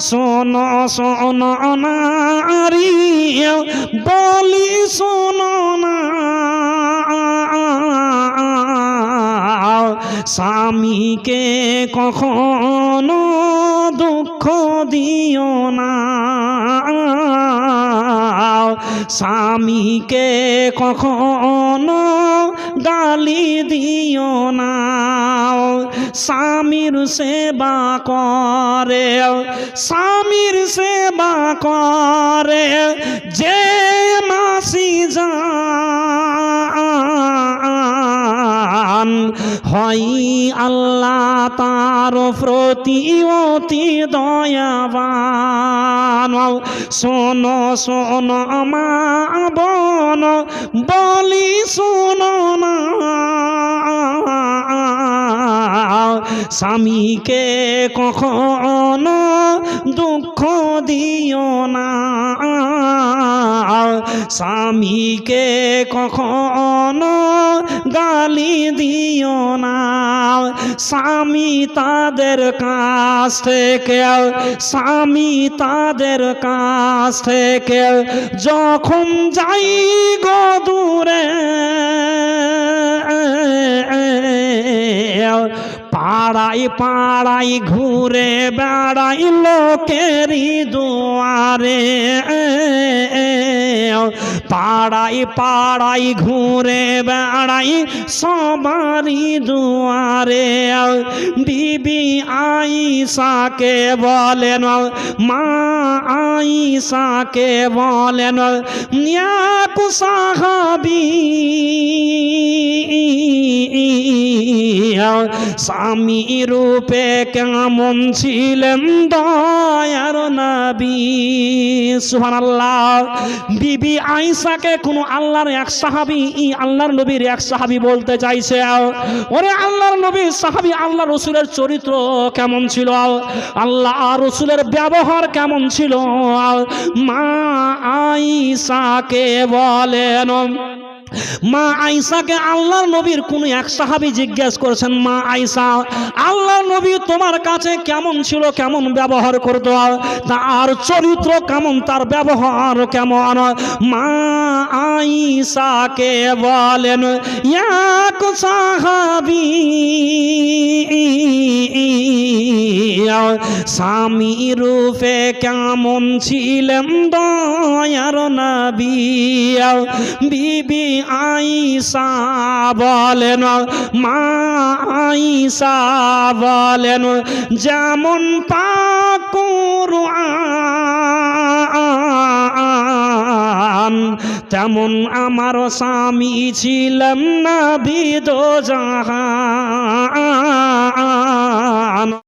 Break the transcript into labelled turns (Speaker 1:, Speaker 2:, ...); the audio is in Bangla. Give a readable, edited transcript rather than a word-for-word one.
Speaker 1: শোনো শোনো নারী বলি শোনো না, স্বামীকে কখনো দুঃখ দিও না, স্বামীকে কখনো গালি দিও না। স্বামীর সেবা করে, স্বামীর সেবা করে যে মাসি জান, হয় আল্লাহ তার প্রতি অতি দয়াবান। শোনো শোনো মা বোন বলি শোনো না, স্বামীকে কখনো দুঃখ দিও না, স্বামীকে কখনো গালি দিও না। স্বামী তাদের কাছ থেকে, স্বামী তাদের কাছ থেকে যখন যাই গো দূরে, পাড়ায় পাড়ায় ঘুরে বেড়াই লোকেরই দুয়ারে, পাড়ায় পাড়ায় ঘুরে বেড়াই সবারই দুয়ারে। বিবি আয়েশাকে বলেন, মা আয়েশাকে বলেন, এক সাহাবী স্বামী রূপে কেমন ছিলেন দয়ার নবী। সুবহানাল্লাহ। বিবি আয়েশাকে কোন আল্লাহর এক সাহাবী, আল্লাহর নবীর এক সাহাবী বলতে চাইছে, ওরে আল্লাহর নবীর সাহাবী, আল্লাহ রাসূলের চরিত্র কেমন ছিল, আল্লাহ রাসূলের ব্যবহার কেমন ছিল। মা আয়েশাকে বলেন, মা আয়েশাকে আল্লাহর নবীর কোন এক সাহাবী জিজ্ঞেস করেছেন, মা আয়েশা আল্লাহর নবী তোমার কাছে কেমন ছিল, কেমন ব্যবহার করতো, তার চরিত্র কেমন, তার ব্যবহার কেমন। মা আয়েশাকে বলেন, এক সাহাবী স্বামী রূপে কেমন ছিলেন দয়ার নবী। বিবি আয়েশা বলেন, মা আয়েশা বলেন, যেমন পাক কুরআন তেমন আমার স্বামী ছিলেন নবী দো জাহান।